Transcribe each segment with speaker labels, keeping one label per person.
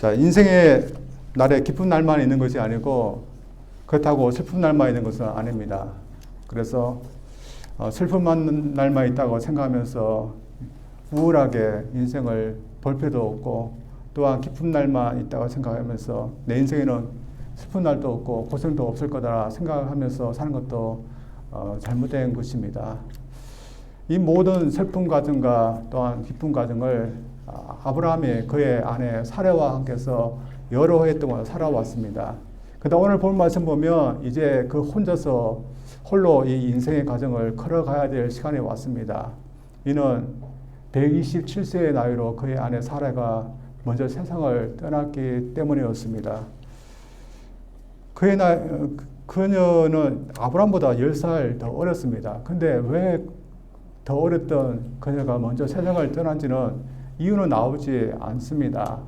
Speaker 1: 자, 인생의 날에 기쁜 날만 있는 것이 아니고 그렇다고 슬픈 날만 있는 것은 아닙니다. 그래서 슬픈 날만 있다고 생각하면서 우울하게 인생을 볼 필요도 없고, 또한 기쁜 날만 있다고 생각하면서 내 인생에는 슬픈 날도 없고 고생도 없을 거다 생각하면서 사는 것도 잘못된 것입니다. 이 모든 슬픈 과정과 또한 기쁜 과정을 아브라함이 그의 아내 사라와 함께서 여러 해 동안 살아왔습니다. 그런데 오늘 본 말씀 보면 이제 그 혼자서 홀로 이 인생의 과정을 걸어가야 될 시간이 왔습니다. 이는 127세의 나이로 그의 아내 사라가 먼저 세상을 떠났기 때문이었습니다. 그녀는 아브라함보다 10살 더 어렸습니다. 근데 왜 더 어렸던 그녀가 먼저 세상을 떠난지는 이유는 나오지 않습니다.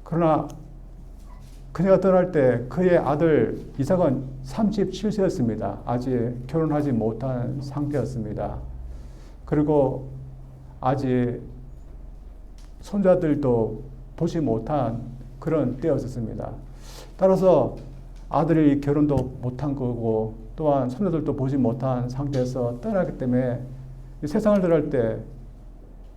Speaker 1: 그러나 그녀가 떠날 때 그의 아들 이삭은 37세였습니다. 아직 결혼하지 못한 상태였습니다. 그리고 아직 손자들도 보지 못한 그런 때였습니다. 따라서 아들이 결혼도 못한 거고 또한 손자들도 보지 못한 상태에서 떠나기 때문에 이 세상을 떠날 때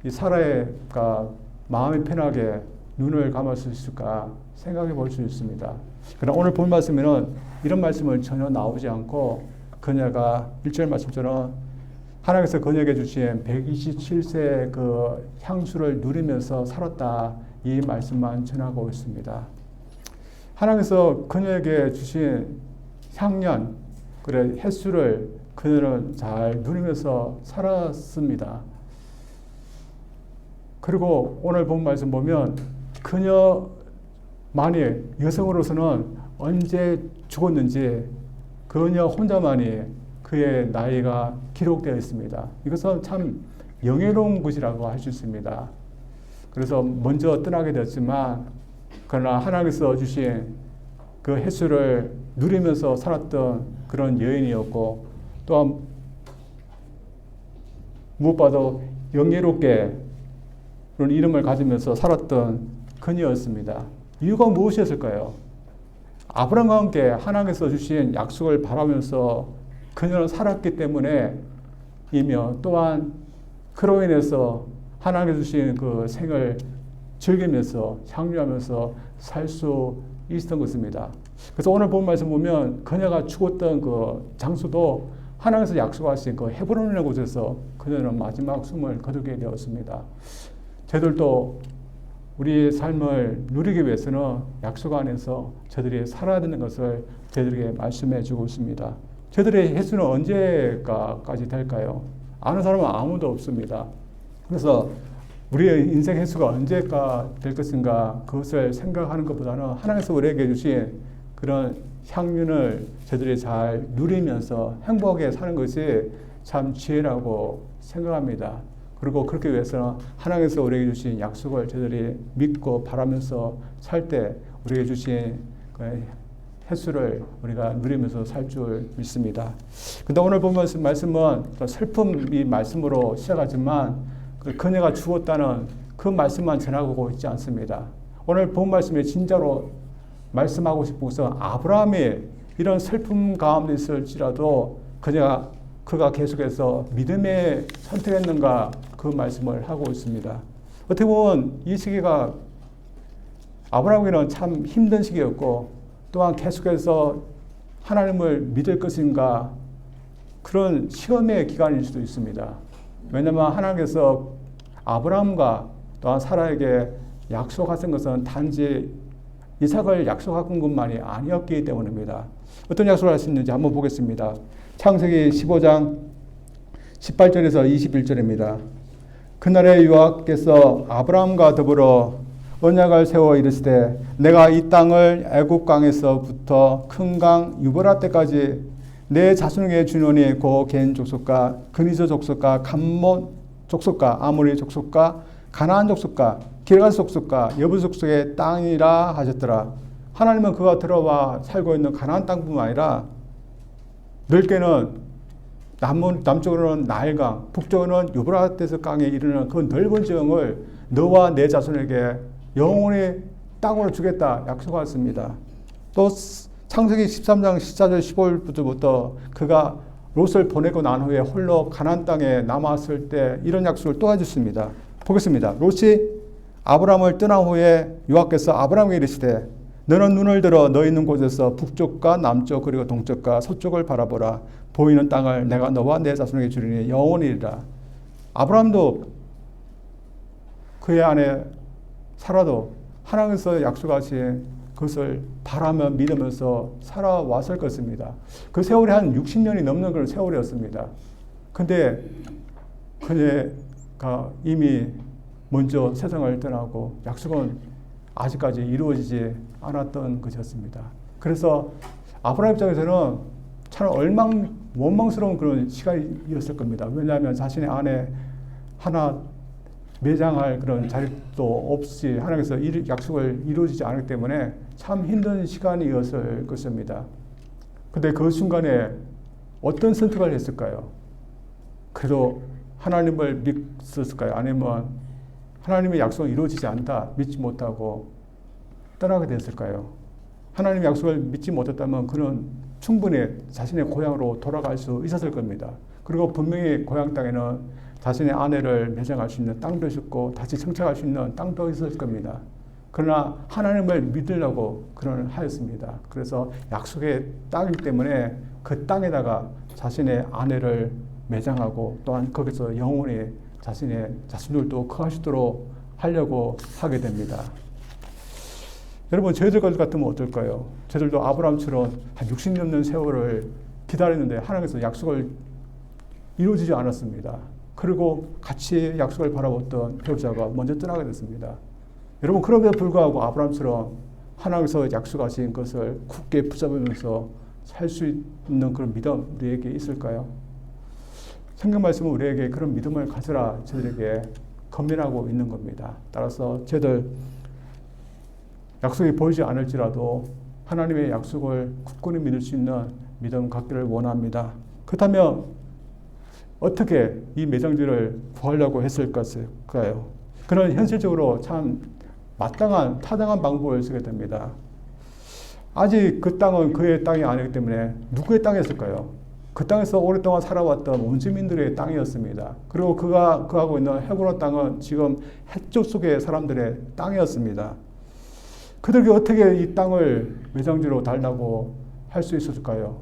Speaker 1: 이 사라가 마음이 편하게 눈을 감을 수 있을까 생각해 볼 수 있습니다. 그러나 오늘 본 말씀에는 이런 말씀은 전혀 나오지 않고 그녀가 1절 말씀처럼 하나님께서 그녀에게 주신 127세의 그 향수를 누리면서 살았다, 이 말씀만 전하고 있습니다. 하나님께서 그녀에게 주신 향년, 그래 횟수를 그녀는 잘 누리면서 살았습니다. 그리고 오늘 본 말씀 보면 그녀만이 여성으로서는 언제 죽었는지 그녀 혼자만이 그의 나이가 기록되어 있습니다. 이것은 참 영예로운 것이라고 할 수 있습니다. 그래서 먼저 떠나게 되었지만 그러나 하나님께서 주신 그 횟수를 누리면서 살았던 그런 여인이었고, 또한 무엇보다도 영예롭게 그런 이름을 가지면서 살았던 그녀였습니다. 이유가 무엇이었을까요? 아브라함과 함께 하나님께서 주신 약속을 바라면서 그녀는 살았기 때문에 이며, 또한 그로 인해서 하나님께서 주신 그 생을 즐기면서 향유하면서 살 수 있었던 것입니다. 그래서 오늘 본 말씀 보면 그녀가 죽었던 그 장소도 하나님께서 약속하신 그 헤브론이라는 곳에서 그녀는 마지막 숨을 거두게 되었습니다. 저희들도 우리의 삶을 누리기 위해서는 약속 안에서 저들이 살아야 되는 것을 저희들에게 말씀해 주고 있습니다. 저들의 횟수는 언제까지 될까요? 아는 사람은 아무도 없습니다. 그래서 우리의 인생 횟수가 언제가 될 것인가, 그것을 생각하는 것보다는 하나님께서 우리에게 주신 그런 향륜을 저들이 잘 누리면서 행복하게 사는 것이 참 지혜라고 생각합니다. 그리고 그렇게 위해서는 하나님께서 우리에게 주신 약속을 저들이 믿고 바라면서 살 때 우리에게 주신 그 횟수를 우리가 누리면서 살 줄 믿습니다. 근데 오늘 보면 말씀은 슬픔이 말씀으로 시작하지만 그녀가 죽었다는 그 말씀만 전하고 있지 않습니다. 오늘 본 말씀에 진짜로 말씀하고 싶은 것은 아브라함이 이런 슬픔 가운데 있을지라도 그가 계속해서 믿음에 선택했는가, 그 말씀을 하고 있습니다. 어떻게 보면 이 시기가 아브라함에게는 참 힘든 시기였고, 또한 계속해서 하나님을 믿을 것인가, 그런 시험의 기간일 수도 있습니다. 왜냐하면 하나님께서 아브라함과 또한 사라에게 약속하신 것은 단지 이삭을 약속한 것만이 아니었기 때문입니다. 어떤 약속을 하셨는지 한번 보겠습니다. 창세기 15장 18절에서 21절입니다. 그날에 여호와께서 아브라함과 더불어 언약을 세워 이르시되 내가 이 땅을 애굽 강에서부터 큰 강 유보라 때까지 내 자손에게 주노니 고 겐 족속과 그니저 족속과 감몬 족속과 아모리 족속과 가나안 족속과 기르가스 족속과 여부 족속의 땅이라 하셨더라. 하나님은 그가 들어와 살고 있는 가나안 땅뿐만 아니라 넓게는 남쪽으로는 나일강, 북쪽으로는 유브라데스 강에 이르는 그 넓은 지형을 너와 내 자손에게 영원히 땅으로 주겠다 약속하였습니다. 또 창세기 13장 14절 15절부터 그가 롯을 보내고 난 후에 홀로 가나안 땅에 남았을 때 이런 약속을 또 해줬습니다. 보겠습니다. 롯이 아브라함을 떠난 후에 여호와께서 아브라함에게 이르시되 너는 눈을 들어 너 있는 곳에서 북쪽과 남쪽 그리고 동쪽과 서쪽을 바라보라. 보이는 땅을 내가 너와 내 자손에게 주리니 영원이리라. 아브라함도 그의 아내 사라도 하나님께서 약속하신 그것을 바라며 믿으면서 살아왔을 것입니다. 그 세월이 한 60년이 넘는 그런 세월이었습니다. 근데 그녀가 이미 먼저 세상을 떠나고 약속은 아직까지 이루어지지 않았던 것이었습니다. 그래서 아브라함 입장에서는 참 원망스러운 그런 시간이었을 겁니다. 왜냐하면 자신의 아내 하나 매장할 그런 자립도 없이 하나님께서 약속을 이루어지지 않았기 때문에 참 힘든 시간이었을 것입니다. 근데 그 순간에 어떤 선택을 했을까요? 그래도 하나님을 믿었을까요? 아니면 하나님의 약속은 이루어지지 않다, 믿지 못하고 떠나게 됐을까요? 하나님의 약속을 믿지 못했다면 그는 충분히 자신의 고향으로 돌아갈 수 있었을 겁니다. 그리고 분명히 고향 땅에는 자신의 아내를 매장할 수 있는 땅도 있었고 다시 정착할 수 있는 땅도 있었을 겁니다. 그러나 하나님을 믿으려고 그는 하였습니다. 그래서 약속의 땅이기 때문에 그 땅에다가 자신의 아내를 매장하고 또한 거기서 영원히 자신의 자손들도 거하시도록 하려고 하게 됩니다. 여러분 저희들 같으면 어떨까요? 저희들도 아브라함처럼 한 60년 넘는 세월을 기다렸는데 하나님께서 약속을 이루어지지 않았습니다. 그리고 같이 약속을 바라봤던 배우자가 먼저 떠나게 됐습니다. 여러분 그럼에도 불구하고 아브라함처럼 하나님께서 약속하신 것을 굳게 붙잡으면서 살 수 있는 그런 믿음 우리에게 있을까요? 성경 말씀은 우리에게 그런 믿음을 가져라 저들에게 권면하고 있는 겁니다. 따라서 저들 약속이 보이지 않을지라도 하나님의 약속을 굳건히 믿을 수 있는 믿음 갖기를 원합니다. 그렇다면 어떻게 이 매장지를 구하려고 했을 것일까요? 그는 현실적으로 참 마땅한 타당한 방법을 쓰게 됩니다. 아직 그 땅은 그의 땅이 아니기 때문에 누구의 땅이었을까요? 그 땅에서 오랫동안 살아왔던 원주민들의 땅이었습니다. 그리고 그가 하고 있는 헤브론 땅은 지금 해쪽 속의 사람들의 땅이었습니다. 그들에게 어떻게 이 땅을 매장지로 달라고 할 수 있었을까요?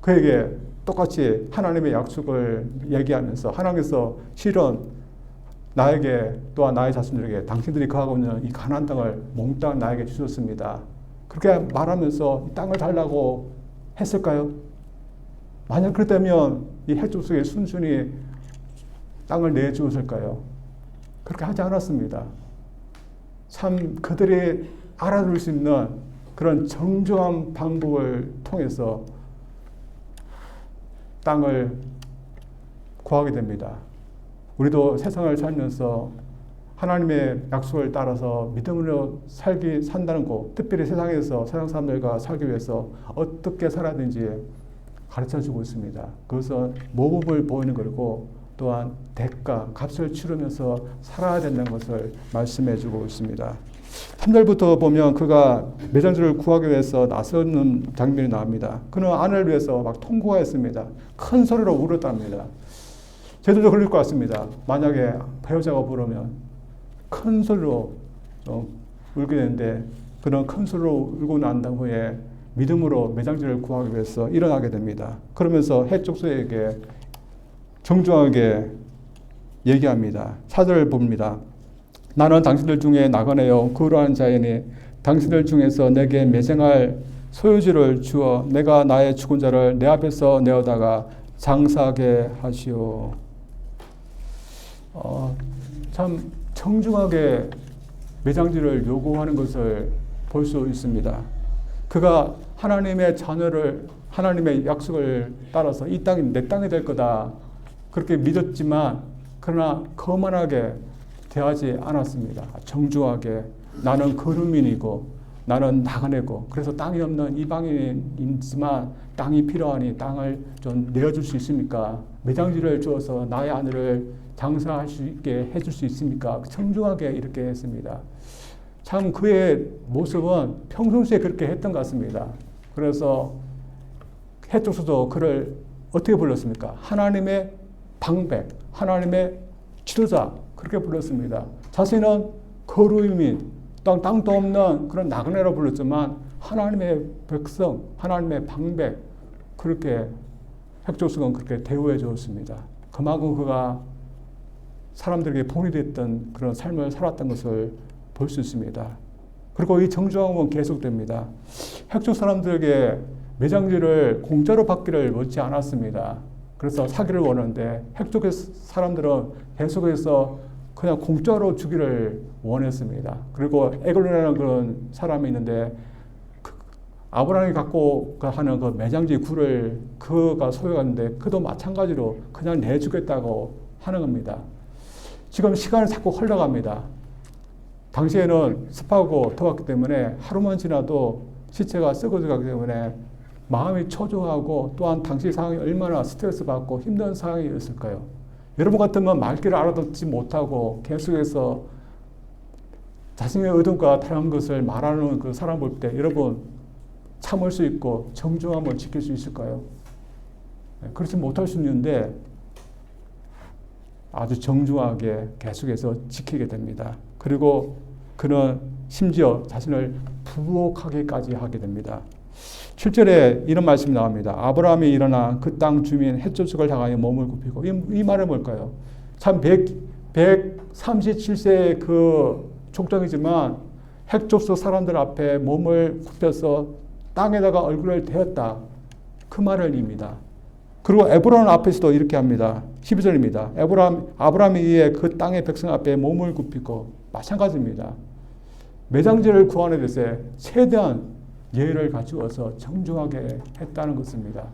Speaker 1: 그에게 똑같이 하나님의 약속을 얘기하면서 하나님께서 실은 나에게 또한 나의 자손들에게 당신들이 거하고 있는 이 가나안 땅을 몽땅 나에게 주셨습니다. 그렇게 말하면서 이 땅을 달라고 했을까요? 만약 그렇다면 이 해쪽 속에 순순히 땅을 내주었을까요? 그렇게 하지 않았습니다. 참 그들이 알아들을 수 있는 그런 정중한 방법을 통해서 땅을 구하게 됩니다. 우리도 세상을 살면서 하나님의 약속을 따라서 믿음으로 산다는 것, 특별히 세상에서 세상 사람들과 살기 위해서 어떻게 살아야 되는지 가르쳐주고 있습니다. 그것은 모범을 보이는 것이고 또한 대가, 값을 치르면서 살아야 된다는 것을 말씀해주고 있습니다. 3절부터 보면 그가 매장지를 구하기 위해서 나서는 장면이 나옵니다. 그는 아내를 위해서 막 통곡하였습니다. 큰 소리로 울었답니다. 저희들도 그럴 것 같습니다. 만약에 배우자가 부르면 큰 소리로 울게 되는데 그는 큰 소리로 울고 난 후에 믿음으로 매장지를 구하기 위해서 일어나게 됩니다. 그러면서 해족수에게 정중하게 얘기합니다. 4절을 봅니다. 나는 당신들 중에 나그네요 거룩한 자이니 당신들 중에서 내게 매장할 소유지를 주어 내가 나의 죽은 자를 내 앞에서 내어다가 장사하게 하시오. 참 정중하게 매장지를 요구하는 것을 볼 수 있습니다. 그가 하나님의 자녀를 하나님의 약속을 따라서 이 땅이 내 땅이 될 거다 그렇게 믿었지만 그러나 거만하게 대하지 않았습니다. 정중하게 나는 거류민이고 나는 나그네고 그래서 땅이 없는 이방인이지만 땅이 필요하니 땅을 좀 내어줄 수 있습니까? 매장지를 주어서 나의 아내를 장사할 수 있게 해줄 수 있습니까? 정중하게 이렇게 했습니다. 참 그의 모습은 평상시에 그렇게 했던 것 같습니다. 그래서 해족수도 그를 어떻게 불렀습니까? 하나님의 방백, 하나님의 지도자 그렇게 불렀습니다. 자신은 거루이민, 땅도 없는 그런 나그네로 불렀지만 하나님의 백성, 하나님의 방백 그렇게 핵족수는 그렇게 대우해 주었습니다. 그만큼 그가 사람들에게 본이 됐던 그런 삶을 살았던 것을 볼 수 있습니다. 그리고 이 정중함은 계속됩니다. 핵족 사람들에게 매장지를 공짜로 받기를 원치 않았습니다. 그래서 사기를 원하는데 핵족의 사람들은 계속해서 그냥 공짜로 주기를 원했습니다. 그리고 에글론이라는 그런 사람이 있는데 아브라함이 갖고 하는 그 매장지 굴을 그가 소유하는데 그도 마찬가지로 그냥 내주겠다고 하는 겁니다. 지금 시간이 자꾸 흘러갑니다. 당시에는 습하고 더웠기 때문에 하루만 지나도 시체가 썩어져 가기 때문에 마음이 초조하고 또한 당시 상황이 얼마나 스트레스 받고 힘든 상황이었을까요? 여러분 같으면 말귀를 알아듣지 못하고 계속해서 자신의 의도가 다른 것을 말하는 그 사람 볼 때 여러분 참을 수 있고 정중함을 지킬 수 있을까요? 그렇지 못할 수 있는데 아주 정중하게 계속해서 지키게 됩니다. 그리고 그는 심지어 자신을 부옥하기까지 하게 됩니다. 7절에 이런 말씀이 나옵니다. 아브라함이 일어나 그 땅 주민 헷족속을 향하여 몸을 굽히고 이 말은 뭘까요? 참 137세의 그 족장이지만 핵족속 사람들 앞에 몸을 굽혀서 땅에다가 얼굴을 대었다. 그 말을 입니다. 그리고 에브론 앞에서도 이렇게 합니다. 12절입니다. 아브라함이 이에 그 땅의 백성 앞에 몸을 굽히고 마찬가지입니다. 매장지를 구하는 데서 최대한 예의를 갖추어서 정중하게 했다는 것입니다.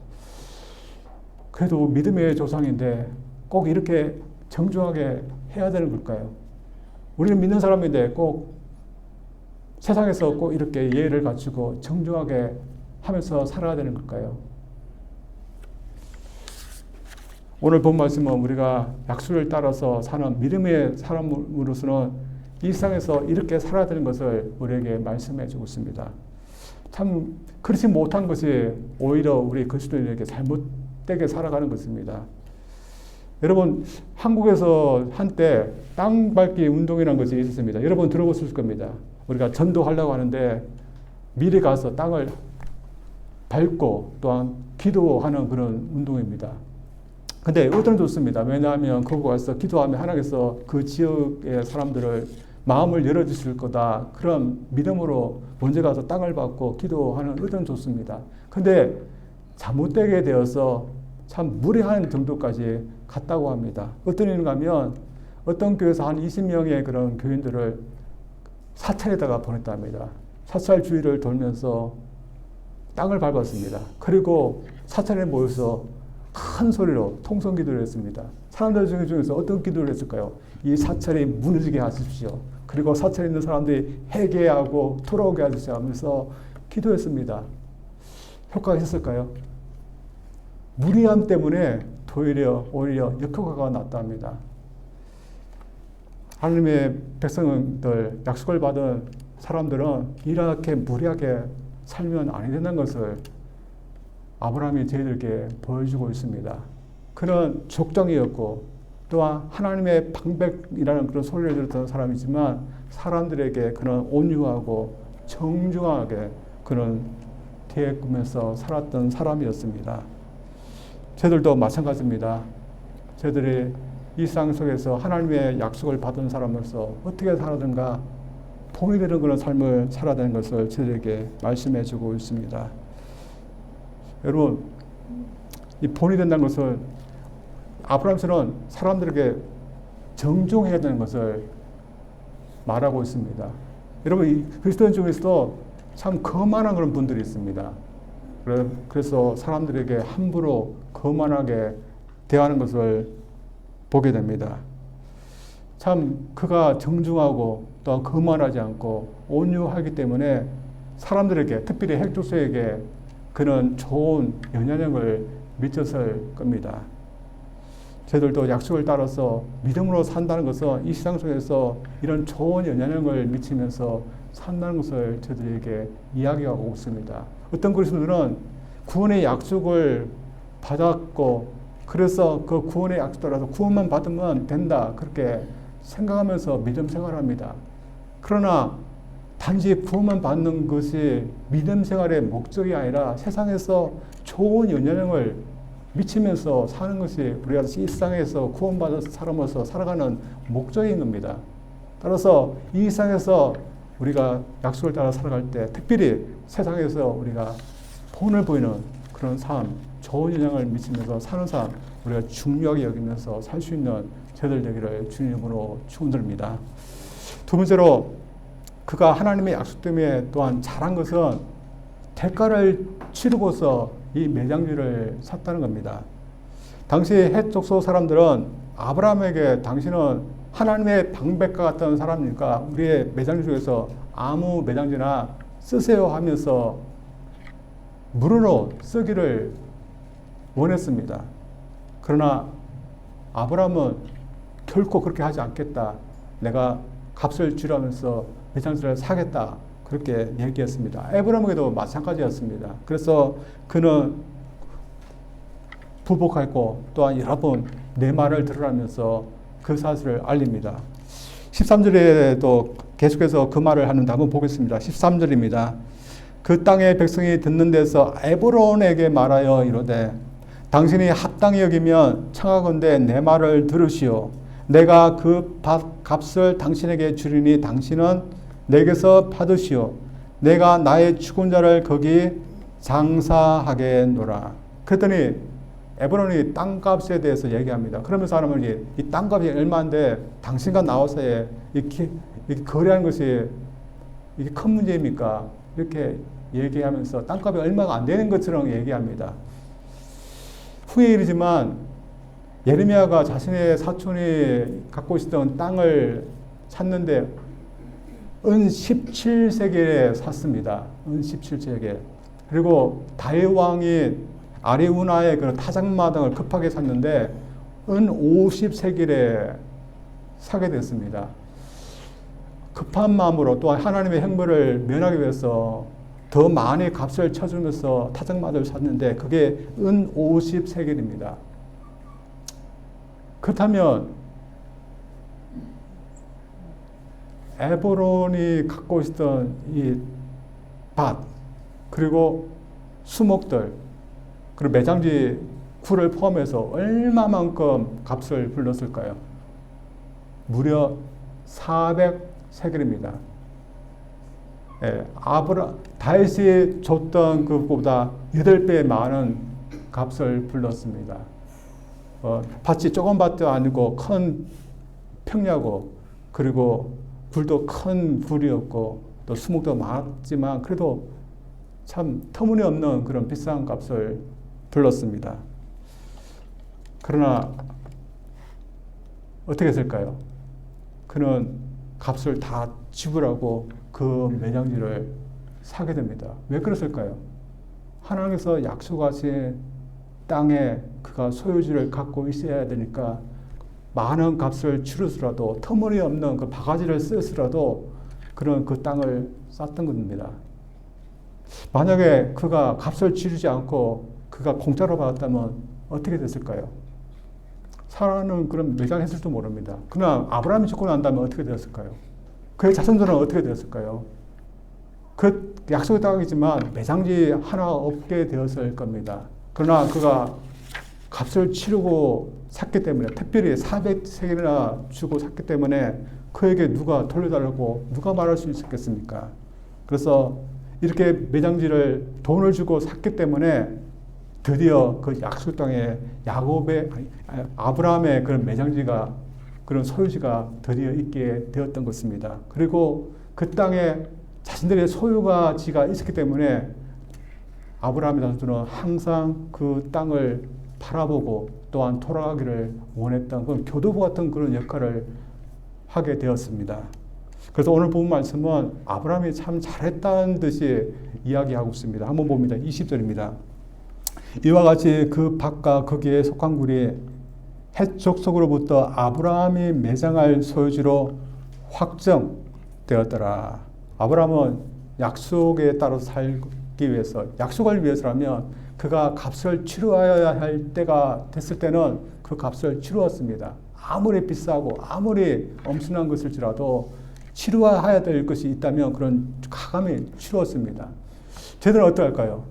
Speaker 1: 그래도 믿음의 조상인데 꼭 이렇게 정중하게 해야 되는 걸까요? 우리는 믿는 사람인데 꼭 세상에서 꼭 이렇게 예의를 갖추고 정중하게 하면서 살아야 되는 걸까요? 오늘 본 말씀은 우리가 약속을 따라서 사는 믿음의 사람으로서는 이 세상에서 이렇게 살아야 되는 것을 우리에게 말씀해 주고 있습니다. 참 그렇지 못한 것이 오히려 우리 그리스도인에게 잘못되게 살아가는 것입니다. 여러분 한국에서 한때 땅 밟기 운동이라는 것이 있었습니다. 여러분 들어보셨을 겁니다. 우리가 전도하려고 하는데 미리 가서 땅을 밟고 또한 기도하는 그런 운동입니다. 근데 의도는 좋습니다. 왜냐하면 거기 가서 기도하면 하나님께서 그 지역의 사람들을 마음을 열어주실 거다. 그런 믿음으로 먼저 가서 땅을 밟고 기도하는 의도는 좋습니다. 근데 잘못되게 되어서 참 무례한 정도까지 갔다고 합니다. 어떤 일인가 하면 어떤 교회에서 한 20명의 그런 교인들을 사찰에다가 보냈답니다. 사찰 주위를 돌면서 땅을 밟았습니다. 그리고 사찰에 모여서 큰 소리로 통성 기도를 했습니다. 사람들 중에서 어떤 기도를 했을까요? 이 사찰이 무너지게 하십시오. 그리고 사찰에 있는 사람들이 회개하고 돌아오게 하십시오 하면서 기도했습니다. 효과가 있었을까요? 무리함 때문에 오히려 역효과가 났답니다. 하나님의 백성들, 약속을 받은 사람들은 이렇게 무리하게 살면 아니 된다는 것을 아브라함이 저희들에게 보여주고 있습니다. 그는 족장이었고 또한 하나님의 방백이라는 그런 소리를 들었던 사람이지만 사람들에게 그는 온유하고 정중하게 그는 대꾸면서 살았던 사람이었습니다. 저희들도 마찬가지입니다. 저희들이 이 세상 속에서 하나님의 약속을 받은 사람으로서 어떻게 살아든가 본이 되는 그런 삶을 살아야 되는 것을 저희들에게 말씀해 주고 있습니다. 여러분, 이 본이 된다는 것은 아브라함처럼 사람들에게 정중해야 되는 것을 말하고 있습니다. 여러분, 이 그리스도인 중에서도 참 거만한 그런 분들이 있습니다. 그래서 사람들에게 함부로 거만하게 대하는 것을 보게 됩니다. 참 그가 정중하고 또 거만하지 않고 온유하기 때문에 사람들에게 특별히 핵족속에게 그는 좋은 영향력을 미쳤을 겁니다. 저희들도 약속을 따라서 믿음으로 산다는 것은 이 세상 속에서 이런 좋은 영향력을 미치면서 산다는 것을 저들에게 이야기하고 있습니다. 어떤 그리스도인은 구원의 약속을 받았고 그래서 그 구원의 약속 따라서 구원만 받으면 된다 그렇게 생각하면서 믿음 생활합니다. 그러나 단지 구원만 받는 것이 믿음 생활의 목적이 아니라 세상에서 좋은 영향을 미치면서 사는 것이 우리가 이 세상에서 구원받은 사람으로서 살아가는 목적인 겁니다. 따라서 이 세상에서 우리가 약속을 따라 살아갈 때 특별히 세상에서 우리가 본을 보이는 그런 삶, 좋은 영향을 미치면서 사는 삶 우리가 중요하게 여기면서 살 수 있는 저희들 되기를 주님으로 축원드립니다. 두 번째로 그가 하나님의 약속 때문에 또한 잘한 것은 대가를 치르고서 이 매장지를 샀다는 겁니다. 당시 헷 족속 사람들은 아브라함에게 당신은 하나님의 방백과 같은 사람이니까 우리의 매장지 중에서 아무 매장지나 쓰세요 하면서 무료로 쓰기를 원했습니다. 그러나 아브라함은 결코 그렇게 하지 않겠다. 내가 값을 치르면서 매장지를 사겠다. 그렇게 얘기했습니다. 에브라임에게도 마찬가지였습니다. 그래서 그는 부복했고 또한 여러 번 내 말을 들으라면서 그 사실을 알립니다. 13절에도 계속해서 그 말을 하는데 한번 보겠습니다. 13절입니다. 그 땅의 백성이 듣는 데서 에브론에게 말하여 이르되 당신이 합당히 여기면 청하건대 내 말을 들으시오. 내가 그 값을 당신에게 주리니 당신은 내게서 받으시오. 내가 나의 죽은 자를 거기 장사하겠노라. 그랬더니 에브론이 땅값에 대해서 얘기합니다. 그러면서 하나님은 이 땅값이 얼마인데 당신과 나 사이에 이렇게 거래하는 것이 이게 큰 문제입니까? 이렇게 얘기하면서 땅값이 얼마가 안 되는 것처럼 얘기합니다. 후에 일이지만 예레미야가 자신의 사촌이 갖고 있었던 땅을 샀는데 은 17세겔에 샀습니다. 은 17세겔. 그리고 다윗 왕이 아리우나의 그 타작마당을 급하게 샀는데 은 50세겔에 사게 됐습니다. 급한 마음으로 또 하나님의 형벌을 면하기 위해서 더 많이 값을 쳐주면서 타작마당을 샀는데 그게 은 50세겔입니다. 그렇다면 에브론이 갖고 있었던 이 밭, 그리고 수목들, 그리고 매장지 굴을 포함해서 얼마만큼 값을 불렀을까요? 무려 400세겔입니다. 예, 다윗이 줬던 그보다 8배 많은 값을 불렀습니다. 밭이 조금 밭도 아니고 큰 평야고 그리고 굴도 큰 굴이었고 또 수목도 많았지만 그래도 참 터무니없는 그런 비싼 값을 불렀습니다. 그러나 어떻게 했을까요? 그는 값을 다 지불하고 그 매장지를 사게 됩니다. 왜 그랬을까요? 하나님께서 약속하신 땅에 그가 소유지를 갖고 있어야 되니까 많은 값을 치르더라도 터무니없는 그 바가지를 쓰더라도 그런 그 땅을 쌌던 겁니다. 만약에 그가 값을 치르지 않고 그가 공짜로 받았다면 어떻게 됐을까요? 사라는 그런 매장했을지도 모릅니다. 그러나 아브라함이 죽고 난다면 어떻게 되었을까요? 그의 자손들은 어떻게 되었을까요? 그 약속의 땅이지만 매장지 하나 없게 되었을 겁니다. 그러나 그가 값을 치르고 샀기 때문에 특별히 400세겔이나 주고 샀기 때문에 그에게 누가 돌려달라고 누가 말할 수 있었겠습니까? 그래서 이렇게 매장지를 돈을 주고 샀기 때문에 드디어 그 약속 땅에 아브라함의 그런 매장지가 그런 소유지가 드디어 있게 되었던 것입니다. 그리고 그 땅에 자신들의 소유가지가 있었기 때문에 아브라함의 자손들은 항상 그 땅을 바라보고 또한 돌아가기를 원했던 그런 교도부 같은 그런 역할을 하게 되었습니다. 그래서 오늘 본 말씀은 아브라함이 참 잘했다는 듯이 이야기하고 있습니다. 한번 봅니다. 20절입니다. 이와 같이 그 밭과 거기에 속한 굴이 헷 족속으로부터 아브라함이 매장할 소유지로 확정되었더라. 아브라함은 약속에 따라서 살기 위해서, 약속을 위해서라면 그가 값을 치루어야 할 때가 됐을 때는 그 값을 치루었습니다. 아무리 비싸고 아무리 엄청난 것일지라도 치루어야 될 것이 있다면 그런 가감히 치루었습니다. 저희들은 어떡할까요?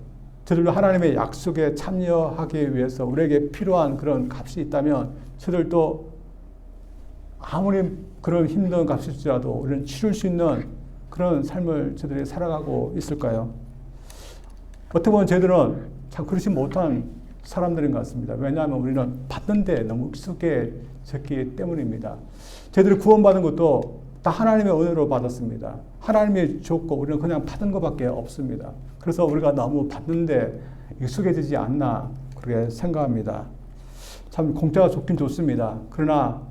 Speaker 1: 저희들도 하나님의 약속에 참여하기 위해서 우리에게 필요한 그런 값이 있다면 저희들도 아무리 그런 힘든 값일지라도 우리는 치룰 수 있는 그런 삶을 저희들이 살아가고 있을까요? 어떻게 보면 저희들은 참 그렇지 못한 사람들인 것 같습니다. 왜냐하면 우리는 받는데 너무 익숙해졌기 때문입니다. 저희들이 구원받은 것도 다 하나님의 은혜로 받았습니다. 하나님이 줬고 우리는 그냥 받은 것밖에 없습니다. 그래서 우리가 너무 받는데 익숙해지지 않나 그렇게 생각합니다. 참 공짜가 좋긴 좋습니다. 그러나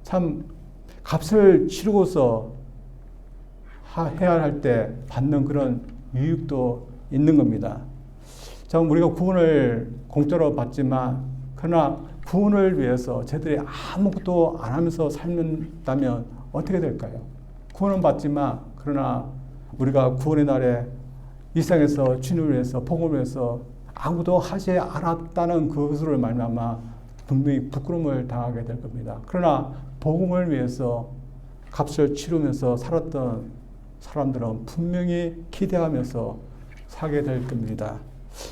Speaker 1: 참 값을 치르고서 해야 할 때 받는 그런 유익도 있는 겁니다. 참 우리가 구원을 공짜로 받지만 그러나 구원을 위해서 저희들이 아무것도 안 하면서 살다면 어떻게 될까요? 구원은 받지만 그러나 우리가 구원의 날에 이 세상에서 주님을 위해서 복음을 위해서 아무도 하지 않았다는 그것으로 말미암아 분명히 부끄러움을 당하게 될 겁니다. 그러나 복음을 위해서 값을 치르면서 살았던 사람들은 분명히 기대하면서 살게 될 겁니다.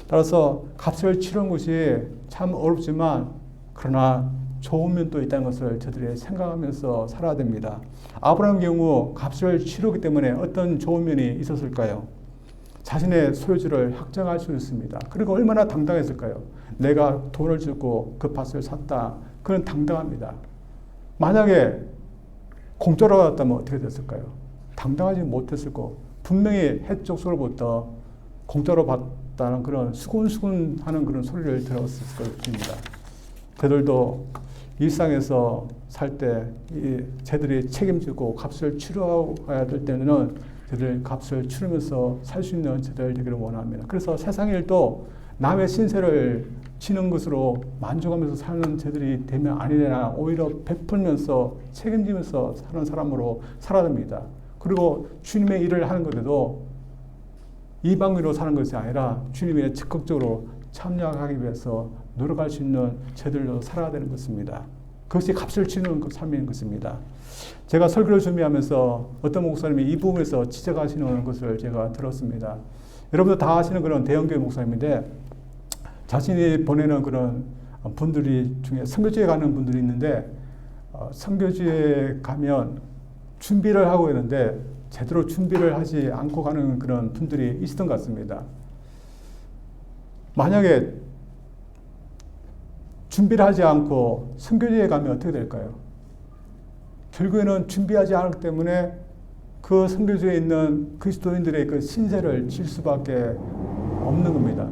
Speaker 1: 따라서 값을 치르는 것이 참 어렵지만 그러나 좋은 면도 있다는 것을 저들이 생각하면서 살아야 됩니다. 아브라함의 경우 값을 치르기 때문에 어떤 좋은 면이 있었을까요? 자신의 소유주를 확정할 수 있습니다. 그리고 얼마나 당당했을까요? 내가 돈을 주고 그 밭을 샀다. 그건 당당합니다. 만약에 공짜로 받았다면 어떻게 됐을까요? 당당하지 못했을 거. 분명히 해쪽서로부터 공짜로 받았다는 그런 수군수군하는 그런 소리를 들었을 것입니다. 저들도 일상에서 살 때 쟤들이 책임지고 값을 치러야 될 때는 저들 값을 치르면서 살 수 있는 저들 되기를 원합니다. 그래서 세상 일도 남의 신세를 지는 것으로 만족하면서 사는 저들이 되면 아니되나 오히려 베풀면서 책임지면서 사는 사람으로 살아야 됩니다. 그리고 주님의 일을 하는 것에도 이방인으로 사는 것이 아니라 주님의 적극적으로 참여하기 위해서 노력할 수 있는 저들로 살아야 되는 것입니다. 그것이 값을 치르는 삶인 것입니다. 제가 설교를 준비하면서 어떤 목사님이 이 부분에서 지적하시는 것을 제가 들었습니다. 여러분도 다 아시는 그런 대형교회 목사님인데 자신이 보내는 그런 분들이 중에 선교지에 가는 분들이 있는데 선교지에 가면 준비를 하고 있는데 제대로 준비를 하지 않고 가는 그런 분들이 있었던 것 같습니다. 만약에 준비를 하지 않고 선교지에 가면 어떻게 될까요? 결국에는 준비하지 않았기 때문에 그 선교지에 있는 그리스도인들의 그 신세를 질 수밖에 없는 겁니다.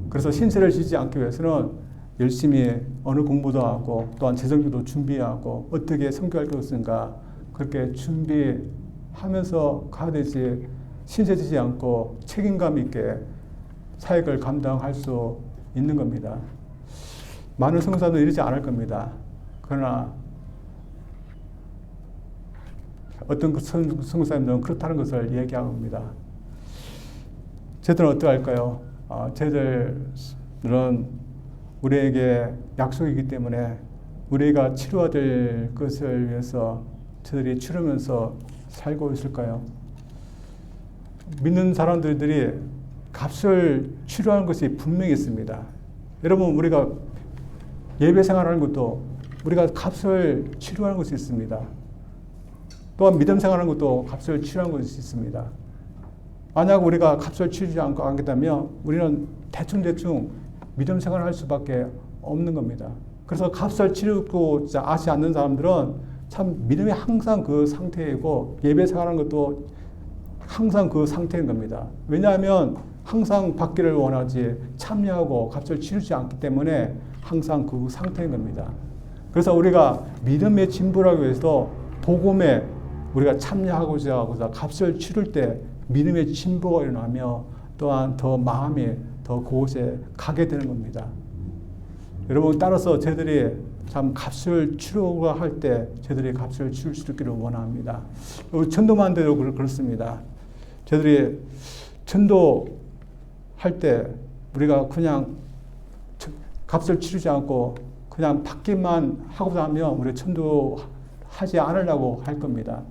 Speaker 1: 그래서 신세를 지지 않기 위해서는 열심히 언어 공부도 하고 또한 재정비도 준비하고 어떻게 선교할 것인가 그렇게 준비하면서 가야 되지 신세 지지 않고 책임감 있게 사역을 감당할 수 있는 겁니다. 많은 선교사들은 이러지 않을 겁니다. 그러나 어떤 선교사님들은 그렇다는 것을 얘기합니다. 저희들은 어떡할까요? 저희들은 우리에게 약속이기 때문에 우리가 치료해야 될 것을 위해서 저희들이 치르면서 살고 있을까요? 믿는 사람들이 값을 치료하는 것이 분명히 있습니다. 여러분 우리가 예배 생활하는 것도 우리가 값을 치료하는 것이 있습니다. 또한 믿음 생활하는 것도 값을 치료하는 것이 있습니다. 만약 우리가 값을 치르지 않고 하겠다면 우리는 대충대충 믿음 생활을 할 수밖에 없는 겁니다. 그래서 값을 치르고 아시 않는 사람들은 참 믿음이 항상 그 상태이고 예배 생활하는 것도 항상 그 상태인 겁니다. 왜냐하면 항상 받기를 원하지 참여하고 값을 치르지 않기 때문에 항상 그 상태인 겁니다. 그래서 우리가 믿음의 진보를 위해서 복음에 우리가 참여하고자 하고자 값을 치를 때 믿음의 진보가 일어나며 또한 더 마음이 더 그곳에 가게 되는 겁니다. 여러분 따라서 저희들이 참 값을 치르고자 할 때 저희들이 값을 치를 수 있기를 원합니다. 전도만 돼도 그렇습니다. 저희들이 전도할 때 우리가 그냥 값을 치르지 않고 그냥 받기만 하고자 하면 우리 전도하지 않으려고 할 겁니다.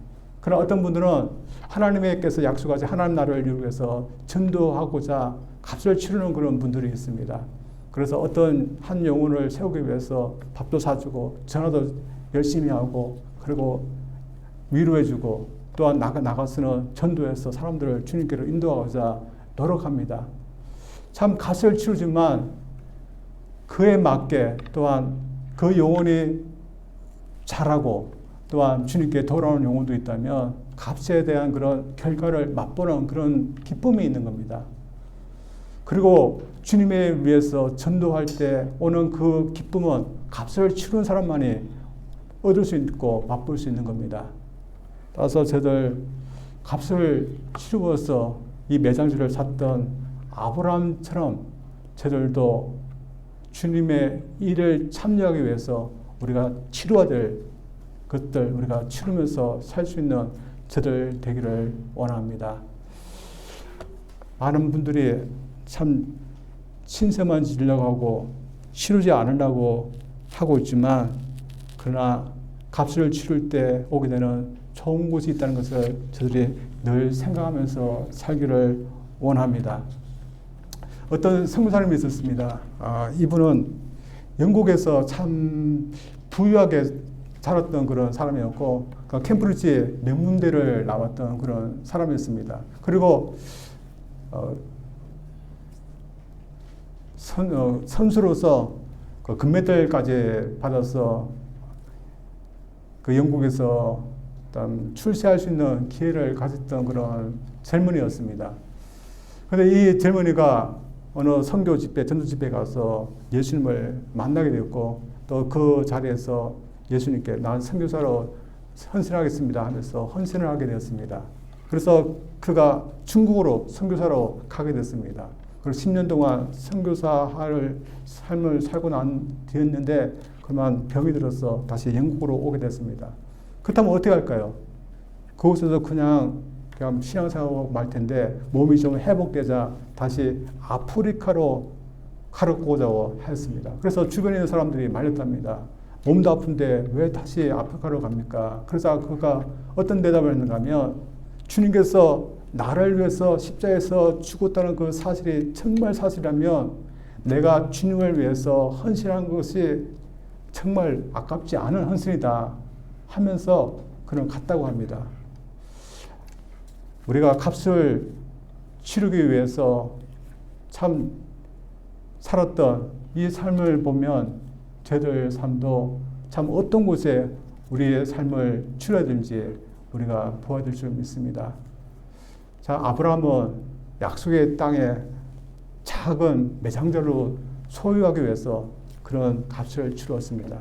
Speaker 1: 그러나 어떤 분들은 하나님께서 약속하신 하나님 나라를 이루기 위해서 전도하고자 값을 치르는 그런 분들이 있습니다. 그래서 어떤 한 영혼을 세우기 위해서 밥도 사주고 전화도 열심히 하고 그리고 위로해주고 또한 나가서는 전도해서 사람들을 주님께로 인도하고자 노력합니다. 참 값을 치르지만 그에 맞게 또한 그 영혼이 자라고 또한 주님께 돌아오는 영혼도 있다면 값에 대한 그런 결과를 맛보는 그런 기쁨이 있는 겁니다. 그리고 주님에 위해서 전도할 때 오는 그 기쁨은 값을 치른 사람만이 얻을 수 있고 맛볼 수 있는 겁니다. 따라서 저들 값을 치르고서 이 매장지를 샀던 아브라함처럼 저들도 주님의 일을 참여하기 위해서 우리가 치러야 될 것들 우리가 치르면서 살 수 있는 저들 되기를 원합니다. 많은 분들이 참 신세만 지려고 하고 치르지 않으려고 하고 있지만 그러나 값을 치를 때 오게 되는 좋은 곳이 있다는 것을 저들이 늘 생각하면서 살기를 원합니다. 어떤 선교사님이 있었습니다. 이분은 영국에서 참 부유하게 살았던 그런 사람이었고 캠브리지 명문대를 나왔던 그런 사람이었습니다. 그리고 선수로서 그 금메달까지 받아서 그 영국에서 출세할 수 있는 기회를 가졌던 그런 젊은이였습니다. 그런데 이 젊은이가 어느 선교 집회, 전도 집회에 가서 예수님을 만나게 되었고 또 그 자리에서 예수님께 난 선교사로 헌신하겠습니다 하면서 헌신을 하게 되었습니다. 그래서 그가 중국으로 선교사로 가게 됐습니다. 그리고 10년 동안 선교사를 삶을 살고 난 뒤였는데 그만 병이 들어서 다시 영국으로 오게 됐습니다. 그렇다면 어떻게 할까요? 그곳에서 그냥 신앙생활하고 말 텐데 몸이 좀 회복되자 다시 아프리카로 가고자 했습니다. 그래서 주변에 있는 사람들이 말렸답니다. 몸도 아픈데 왜 다시 아프리카로 갑니까? 그래서 그가 어떤 대답을 했는가 하면 주님께서 나를 위해서 십자가에서 죽었다는 그 사실이 정말 사실이라면 내가 주님을 위해서 헌신한 것이 정말 아깝지 않은 헌신이다 하면서 그는 갔다고 합니다. 우리가 값을 치르기 위해서 참 살았던 이 삶을 보면 저희들 삶도 참 어떤 곳에 우리의 삶을 치러야 되는지 우리가 보아야 될 줄 믿습니다. 자, 아브라함은 약속의 땅에 작은 매장자로 소유하기 위해서 그런 값을 치루었습니다.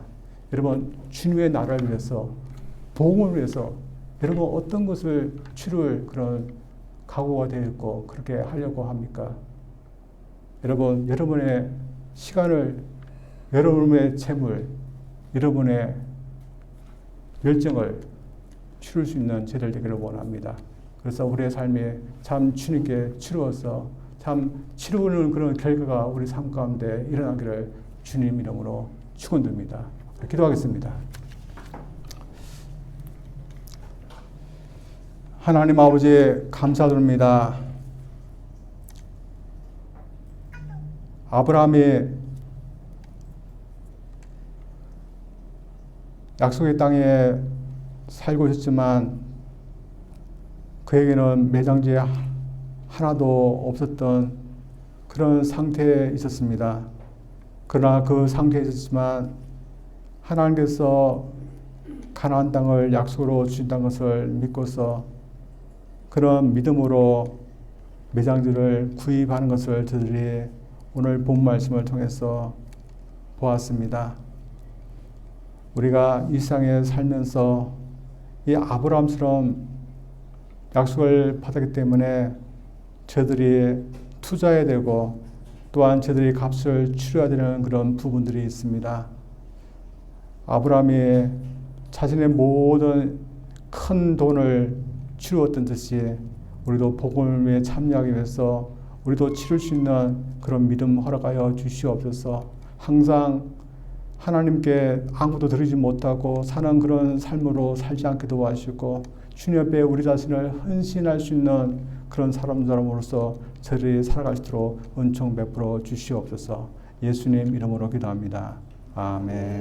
Speaker 1: 여러분, 주님의 나라를 위해서, 복음을 위해서 여러분 어떤 것을 치룰 그런 각오가 되어 있고 그렇게 하려고 합니까? 여러분, 여러분의 시간을, 여러분의 재물, 여러분의 열정을 치룰 수 있는 제들 되기를 원합니다. 그래서 우리의 삶이 참 주님께 치루어서 참 치루는 그런 결과가 우리 삶 가운데 일어나기를 주님 이름으로 축원드립니다. 기도하겠습니다. 하나님 아버지 감사드립니다. 아브라함이 약속의 땅에 살고 있었지만 그에게는 매장지 하나도 없었던 그런 상태에 있었습니다. 그러나 그 상태에 있었지만 하나님께서 가나안 땅을 약속으로 주신다는 것을 믿고서 그런 믿음으로 매장지를 구입하는 것을 저들이 오늘 본 말씀을 통해서 보았습니다. 우리가 이 세상에 살면서 이 아브라함처럼 약속을 받았기 때문에 저들이 투자해야 되고 또한 저들이 값을 치러야 되는 그런 부분들이 있습니다. 아브라함이 자신의 모든 큰 돈을 치루었던 듯이 우리도 복음에 참여하기 위해서 우리도 치를 수 있는 그런 믿음 허락하여 주시옵소서. 항상 하나님께 아무도 드리지 못하고 사는 그런 삶으로 살지 않게 도와주시고 주님 앞에 우리 자신을 헌신할 수 있는 그런 사람으로서 저희들이 살아갈 수 있도록 은총 베풀어 주시옵소서. 예수님 이름으로 기도합니다. 아멘.